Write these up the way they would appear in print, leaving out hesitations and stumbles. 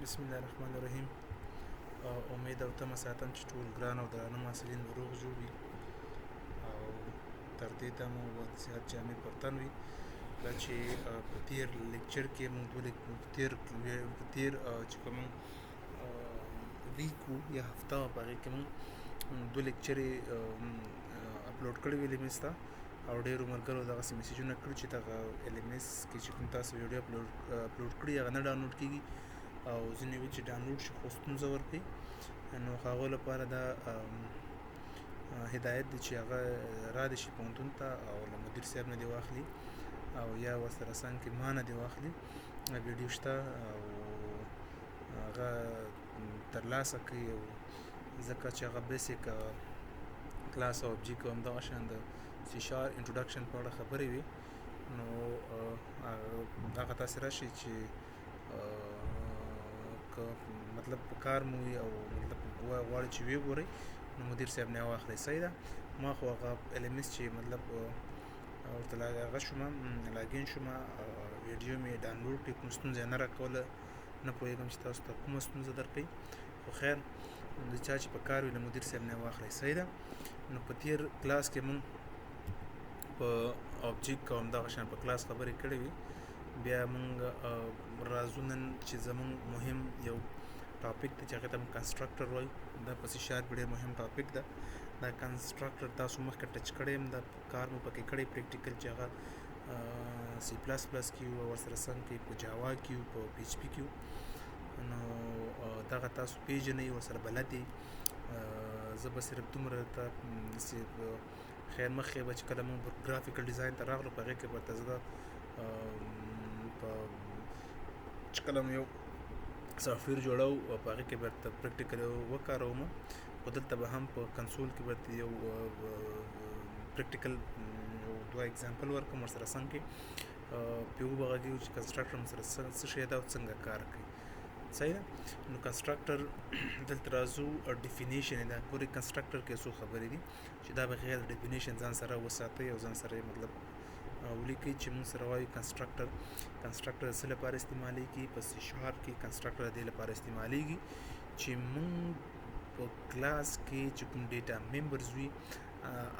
بسم الله الرحمن الرحیم. امید او تمه ساتم چې ټول ګران او درانه محصلین به روغ جوړ وي او تر دې تمه به زیات جامع پرتن وي. دا چې په تیر لیکچر کې موږ په تیر چې کوم ویک یا هفته په هغې کې موږ دوه لیکچرې اپلوډ کړي وي LMS ته او ډېرو ملګرو دغسې میسیجونه کړي چې دغه LMS کې چې کوم تاسو ویډیو اپلوډ کړي هغه نه ډاونلوډ کېږي او ځینې وي چې ډاونلوډ شي خو ستونزه ورکوي. نو هغو لپاره دا هدایت دی چې هغه را دې شي پوهنتون ته او له مدیر صاحب نه دې واخلي او یا ورسره څنګ کې ما نه دې واخلي. ویډیو شته او هغه ترلاسه کړي او ځکه چې هغه بیسیک کلاس او ابجیک او همدغه شان د C# انټروډکشن په اړه خبرې وي. نو هغه تاسې راشي چې مطلب په کار مو وي او مطلب غواړئ چې ویې ګورئ نو مدیر صاحب نه واخلئ. صحیح ده. ما خو هغه LMS چې مطلب ورته هغه شومه لاګین شومه ویډیو مې ډاونلوډ کړي، کوم ستونزه یې نه راکوله. نه پوهېږم چې تاسو ته کومه ستونزه درکوي، خو خیر د چا چې په کار وي له مدیر صاحب نه واخلئ. صحیح ده. نو په تیر کلاس کې مونږ په آبجیکټ او همدغه شان په کلاس خبرې کړې وي. بیا مونږ راځو نن چې زمونږ مهم یو ټاپک دی چې هغې ته مونږ کنسټرکټر وایو. دا په C# ډېر مهم ټاپک ده. دا کنسټرکټر تاسو مخکې ټچ کړی یم، دا کار مو پکې کړی پریکټیکل چې هغه C++ کې وو او ورسره څنګ کې په جاوا کې وو، په PHP کې وو. نو دغه تاسو پیژنئ، ورسره بلد یې. زه به صرف دومره ته خیر مخکې به چې کله مونږ ګرافیکل ډیزاین ته راغلو په هغې کې به ورته زه چې کله مو یو سافټویر جوړو په هغې کې به ورته پریکټیکل وکاروم، خو دلته به هم په کنسول کې به ورته یو پریکټیکل دوه اګزامپل ورکړم، ورسره څنګ کې پې وغږېږو چې کنسټرکټر مو سره څه شی ده او څنګه کار کوي. صحیح ده. نو کنسټرکټر دلته راځو ډیفینیشن یې ده. ګورئ کنسټرکټر کې څو خبرې دي چې دا بغیر د ډیفینیشن ځان سره وساتئ او ځان سره مطلب ولیکئ چې موږ سره وایو کنسټرکټر د څه لپاره استعمالیږي. په C# کې کنسټرکټر د دې لپاره استعمالیږي چې موږ په کلاس کې چې کوم ډیټا ممبرز وي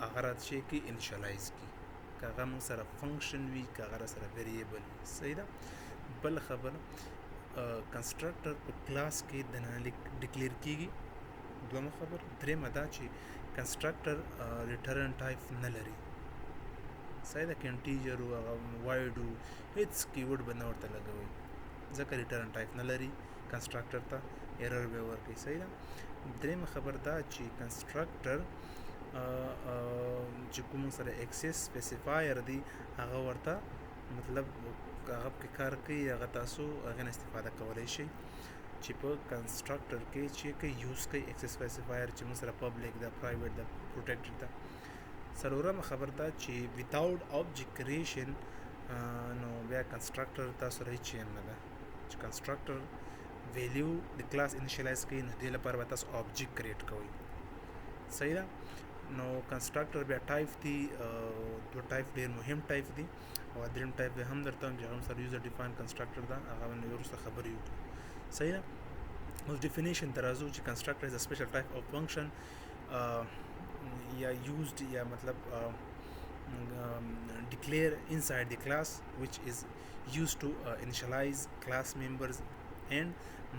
هغه راشي کې انیشلایز کړي، که هغه موږ سره فنکشن وي، که هغه سره ویریبل وي. صحیح ده. بل خبره کنسټرکټر په کلاس کې دننه ډیکلیر کېږي. دویمه خبره. درېیمه دا چې کنسټرکټر ریټرن ټایپ نه لري. صحیح ده. که انټیجر و هغه وایډ و هېڅ کیورډ به نه ورته لګوئ ځکه ریټرن ټایپ نه لري. کنسټرکټر ته ایرر به ورکوي. صحیح ده. درېیمه خبر دا چې کنسټرکټر چې کوم سره اکسس سپیسیفایر دی هغه ورته مطلب هغه پکې کار کوي، هغه تاسو هغې نه استفاده کولی شئ چې په کنسټرکټر کې چې یوز کوي اکسس سپیسیفایر چې موږ سره پبلیک ده، پرایویټ ده، پروټیکټډ ده. څلورمه خبر ده چې ویتاوټ آبجیکټ کریشن نو بیا کنسټرکټر تاسو سره هېڅ شی هم نه ده چې کنسټرکټر ویلیو د کلاس انیشیلایز کوي. نو دې لپاره به تاسو آبجیکټ کریټ کوئ. صحیح ده. نو کنسټرکټر بیا ټایپ دي، دوه ټایپ ډېر مهم ټایپ دي او درېیم ټایپ به هم درته وایم چې هغه هم سره یوزر ډیفاین کنسټرکټر ده، هغه به وروسته خبرې وکړو. صحیح ده. اوس ډیفینیشن ته راځو چې کنسټرکټر از ا سپیشل ټایپ اف فنکشن یا used یا مطلب declare inside the class which is used to initialize class members and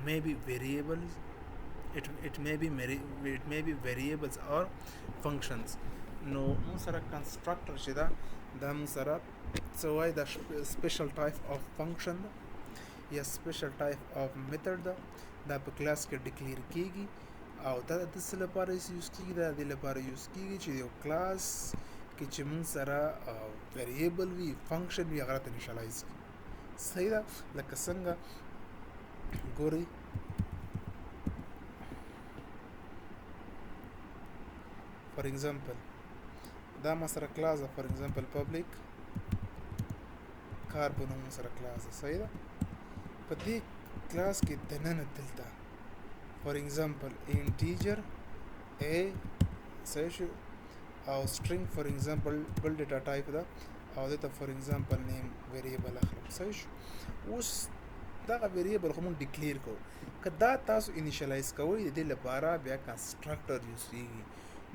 maybe variables. It may be variables or functions. نو موږ سره کنسټرکټر چې ده دا موږ سره څه وایي دا سپیشل ټایپ اف فنکشن ده یا سپیشل ټایپ اف میتھډ ده. دا په کلاس کې ډیکلیر کېږي او دا د څه لپاره یوز کېږي؟ دا د دې لپاره یوز کېږي چې یو کلاس کې چې موږ سره ویریبل وي، فنکشن وي، هغه راته انیشلایز کړي. صحیح ده. لکه څنګه ګورئ فار ایگزامپل دا ما سره کلاس ده، فار ایگزامپل پبلیک کار په نوم سره کلاس ده. صحیح ده. په دې کلاس کې دننه دلته فار ایگزامپل انټیجر A صحیح شو او string فار ایگزامپل بل ډیټا ټایپ ده او دلته فار ایگزامپل نیم ویریبل اخلم. صحیح شو. اوس دغه ویریبل خو مونږ ډیکلیئر کوو که دا تاسو انیشلایز کوئ د دې لپاره بیا کنسټرکټر یوز کیږي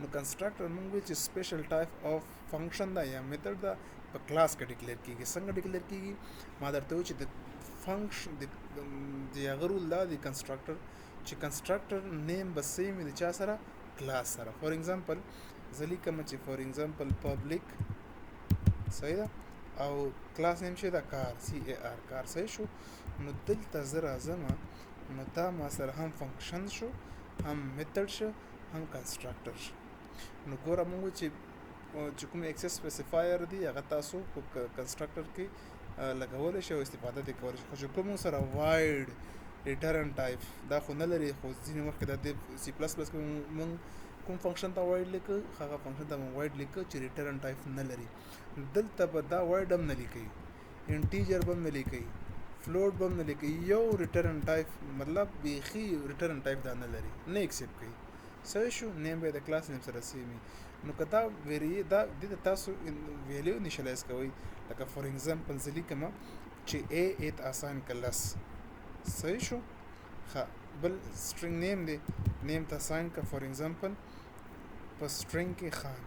نو کنسټرکټر مونږ وایو چې سپیشل ټایپ اف فنکشن دا یا میتھډ دا په کلاس کې ډیکلیئر کیږي څنګه ډیکلیئر کیږي ما درته وایي چې د فنکشن د هغه رول دا د کنسټرکټر چې کنسټرکټر نیم به سیم د چا سره کلاس سره فور ایگزامپل زه لیکم چې فور ایگزامپل پبلک صحیح ده او کلاس نیم شه دا کار سی ای آر کار صحیح شو نو دلته زه راځم نو دا ما سره هم فنکشن شو هم میتھډ شو هم کنسټرکټر شو نو ګوره موږ چې کوم ایکسس سپیسیفایر دی هغه تاسو په کنسټرکټر کې لګولی شي او استفاده دې کولی شي خو چې کوم سره وایډ ریټرن ټایپ دا خو نه لري خو ځینې وخت کې د سی پلس پلس کې موږ کوم فنکشن ته وایډ لیکو هغه فنکشن ته موږ وایډ لیکو چې ریټرن ټایپ نه لري دلته به دا وایډ هم نه لیکي انټیجر به هم نه لیکي فلوټ به هم نه لیکي یو ریټرن ټایپ مطلب بیخي ریټرن ټایپ دا نه لري نه ایکسپټ کوي صحیح شو نیم به د کلاس نیم سره سیمي نو که دا دا د تاسو ویلیو انیشلایز کوئ لکه فور ایگزامپل زه لیکم چې ا ایت اساین کلس صحیح شو ښه بل سټرینګ نیم دی نیم ته اساین که فور ایگزامپل په سټرینګ کې خان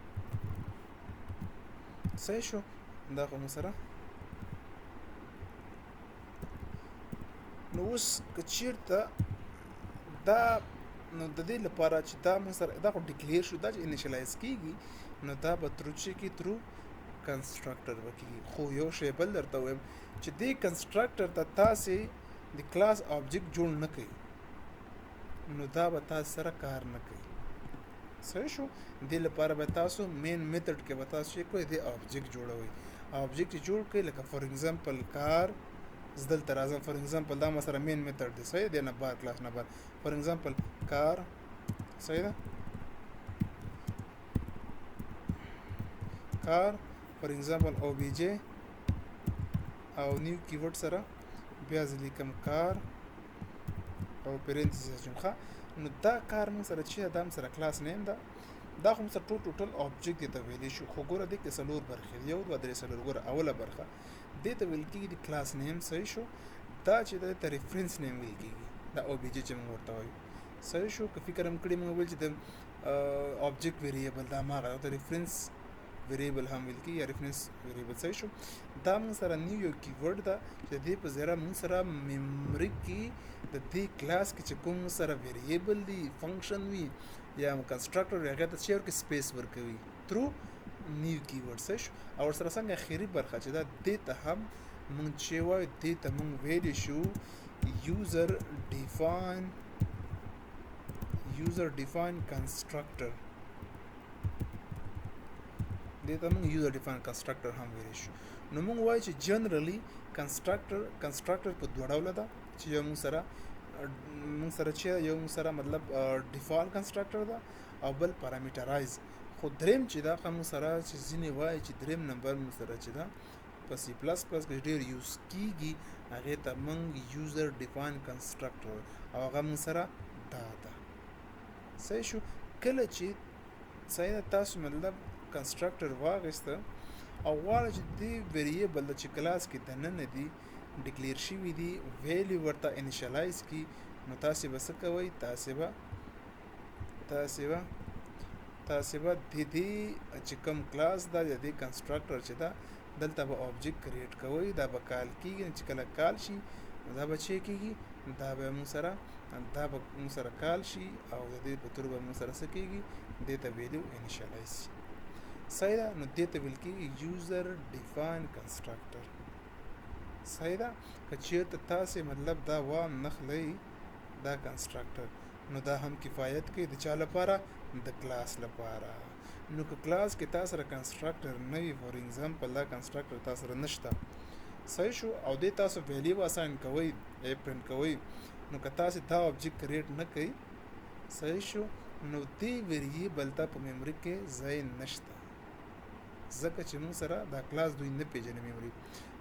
صحیح شو دا خو مو سره نو اوس که چیرته دا نو د دې لپاره چې دا موږ سره دا خو ډیکلیئر شو دا چې انیشلایز کیږي نو دا به ترو چې کی ترو کنسټرکټر وکړي خو یو شی بل درته وایم چې دې کنسټرکټر ته تاسې د کلاس آبجیکټ جوړ نه کوي نو دا به تاسو سره کار نه کوي صحیح شو دې لپاره به تاسو مین میتھډ کې به تاسو چې کوی دې آبجیکټ جوړوي آبجیکټ جوړ کړئ لکه فور ایگزامپل کار دلته راځم فور ایگزامپل دا ما سره مین میتھډ دی صحیح دی نه بار کلاس نه بار فور ایگزامپل کار صحیح ده کار فور ایگزامپل او بی جے او نیو کیورډ سره بیا ځ لیکم کار او پیرنتیسیس جمخه نو دا کار موږ سره چې دا موږ سره کلاس نیم ده دا خو موږ سره ټوټل آبجیکټ دی ته ویلی شو خو ګوره دې کې څلور برخې دي 1 2 3 4 ګوره اوله برخه دې ته ویل کېږي د کلاس نیم صحیح شو دا چې د ته ریفرنس نیم ویل کېږي دا او بی جی چې موږ ورته وایو صحیح شو که فکر هم کړی موږ ویل چې د آبجیکټ ویریبل دا ماغه د ریفرنس ویریبل هم ویل کېږي یا ریفرنس ویریبل صحیح شو دا موږ سره نیو یو کیورډ ده چې دې په ذریعه موږ سره میموري کې د دې کلاس کې چې کوم سره ویریبل دی فنکشن وي یا کنسټرکټر هغه ته چې ورکه سپیس ورکوي ترو نیو کیورډ صحیح شو او سره څنګه اخیری برخه چې دا دې ته هم موږ چې وایو دې ته موږ ویلی شو یوزر ډیفاین کنسټرکټر دې ته موږ یوزر ډیفاین کنسټرکټر هم ویلی شو نو موږ وایو چې جنرالي کنسټرکټر په دوه ډوله ده چې یو موږ سره مطلب ډیفالت کنسټرکټر ده او بل پارامټرایز خو دریم چې دا موږ سره چې ځینې وایي چې دریم نمبر موږ سره چې ده په سی پلس پلس کې ډېر یوز کیږي هغې ته موږ یوزر ډیفاین کنسټرکټر او هغه موږ سره دا ده صحیح شو کله چې صحیح ده تاسو مطلب کنسټرکټر واغېسته او غواړه چې دې ویریبل چې کلاس کې دننه دي ډیکلیر شوي دي ویلیو ورته انیشلایز کی نو تاسې به څه کوئ تاسې به د دې چې کوم کلاس دا د دې کنسټرکټر چې دا دلته به آبجیکټ کریټ کوئ دا به کال کیږي چې کله کال شي دا به چې کیږي دا به موږ سره کال شي او د دې په تور به موږ سره څه کیږي دې ته ویلیو انیشلایز شي صحیح ده نو دې ته ویل کیږي یوزر ډیفاین کنسټرکټر صحیح ده که چېرته تاسې مطلب دا وام نخلی دا کنسټرکټر نو دا هم کفایت کوي د چا لپاره د کلاس لپاره نو که کلاس کې تاسو سره کنسټرکټر نه وي فور ایگزامپل دا کنسټرکټر تاسو سره نشته صحیح شو او دې تاسو ویلیو اساین کوئ پرنټ کوئ نو که تاسې دا آبجیکټ کریټ نه کوئ صحیح شو نو دې ویریبل ته په میموري کې ځای نشته ځکه چې موږ سره دا کلاس دوی نه پیژني میموري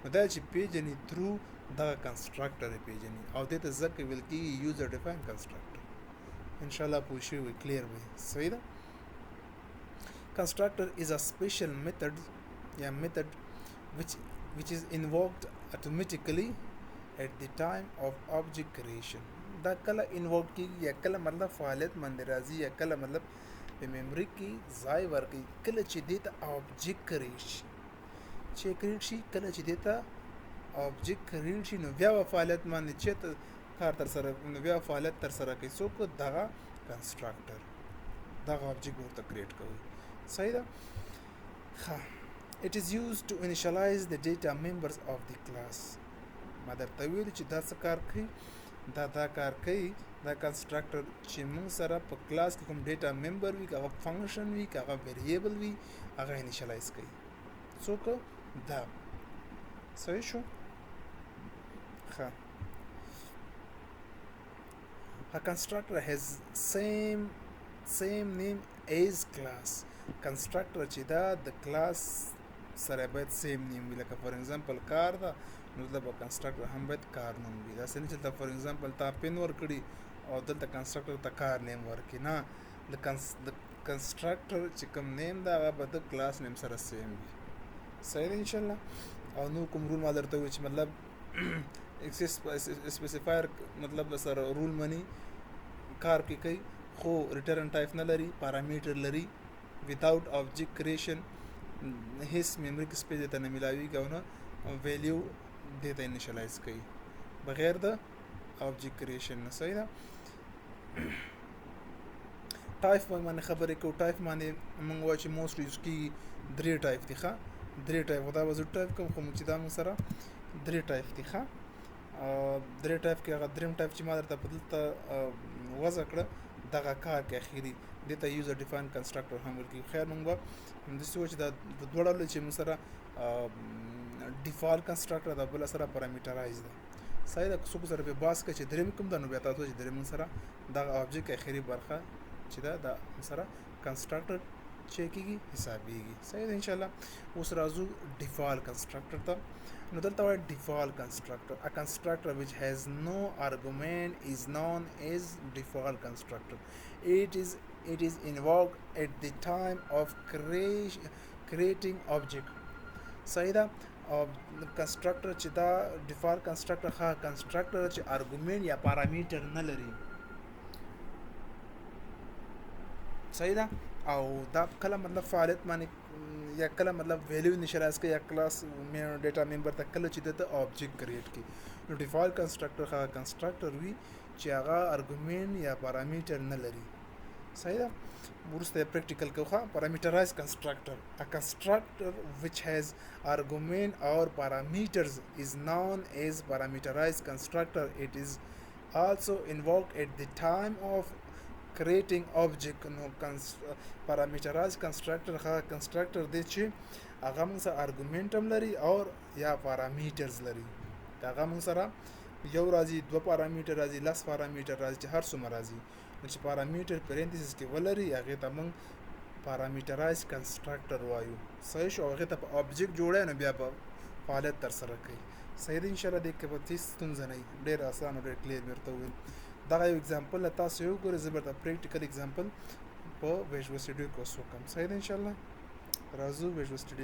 نو دا چې پیژني ترو دغه کنسټرکټر پیژني او دې ته ځکه ویل کېږي یوزر ډیفاین کنسټرکټر انشاءالله پوه شوي وي کلیر وي صحیح ده Constructor is a special method which is invoked automatically at the time of object creation. دا کله انووک کیږي یا کله مطلب فعالیت باندې راځي یا کله مطلب په میموري کې ځای ورکړي کله چې دې ته آبجیکټ کریټ شي چې کریټ شي کله چې دې ته آبجیکټ کریټ شي نو بیا به فعالیت باندې چې کار تر سره نو بیا فعالیت تر سره کوي څوک دغه کنسټرکټر دغه آبجیکټ ورته کریټ کوي صحیح ده ښه it is used to initialize the data members of the class ما درته ویل چې دا څه کار کوي دا کار کوي دا کنسټرکټر چې موږ سره په کلاس کې کوم ډیټا ممبر وي هغه فنکشن وي هغه ویریبل وي هغه انیشلایز کوي څوک دا صحیح شو ښه a constructor has same name as class constructor چې دا د کلاس سره باید سیم نیم وي لکه فار ایگزامپل کار ده نو دلته کنسټرکټر هم باید کار نوم وي داسې نه چې دلته فار ایگزامپل تا پین ورکړي او دلته کنسټرکټر ته کار نیم ورکړي نه د کنسټرکټر چې کوم نیم ده هغه به د کلاس نیم سره سیم وي صحیح ده انشاءالله او نو کوم رول ما درته وویل چې مطلب اسپیسیفایر مطلب سره رول مني کار کې کوي خو ریټرن ټایپ نه لري پارامیټر لري without object creation هیڅ میموري کې سپیس ته نه ملاویږي او نه ویلیو دې ته انیشلایز کوي بغیر د object creation نه صحیح ده ټایپ باندې خبرې کوو ټایپ باندې موږ وایو چې موست یوز کیږي درې ټایپ دي ښه درې ټایپ دا به زه ټایپ کوم خو چې دا موږ سره درې ټایپ دي ښه درې ټایپ کې هغه درېم ټایپ چې ما درته په دلته وضع کړه دغه کار کې اخیري دې ته یوزر ډیفاین کنسټرکټر هم ویل کېږي خیر موږ به همداسې وایو چې دا د دوه ډوله چې موږ سره ډیفالټ کنسټرکټر ده بله سره پارامټرایز ده صحیح ده څوک سره پې بحث کوي چې درېم کوم ده نو بیا تاسو چې درېم سره دغه آبجیکټ اخري برخه چې ده د سره کنسټرکټر چې کېږي حسابېږي صحیح ده انشاءالله اوس راځو ډیفالټ کنسټرکټر ته نو دلته وایي default constructor a constructor which has no argument is known as default constructor it is invoked at the time of creating object صحیح ده constructor چې دا default constructor ښه constructor چې argument یا parameter نه لري صحیح ده او دا کله مطلب فعالیت باندې یا کله مطلب ویلیو انیشلایز کوي یا کلاس ډیټا ممبر ته کله چې دته آبجیکټ کریټ کی نو ډیفالټ کنسټرکټر هغه کنسټرکټر وي چې هغه ارګومنټ یا پارامیټر نه لري صحیح ده ورسته پریکټیکل کوخه parameterized constructor a constructor which has argument or parameters is known as parameterized constructor it is also invoked at the time of creating object نو parameterized constructor هغه constructor دی چې هغه موږ سره argument هم لري او یا parameters لري هغه موږ سره یو راځي دوه parameter راځي لس parameter راځي چې هر څومره راځي نو چې parameter parenthesis کې ولري هغه ته موږ parameterized constructor وایو صحیح شو هغه ته object جوړه نه بیا په فعالیت تر سره کوي صحیح دی ان شاء الله دې کې به هیڅ ستونزه نه وي ډېر اسانه ډېر کلیر ورته ویل دا یو اگزامپل تاسو یو ګورئ زه به پریکټیکل اگزامپل په ویژوال سټوډیو کې وکم صحیح ده ان شاء الله راځو ویژوال سټوډیو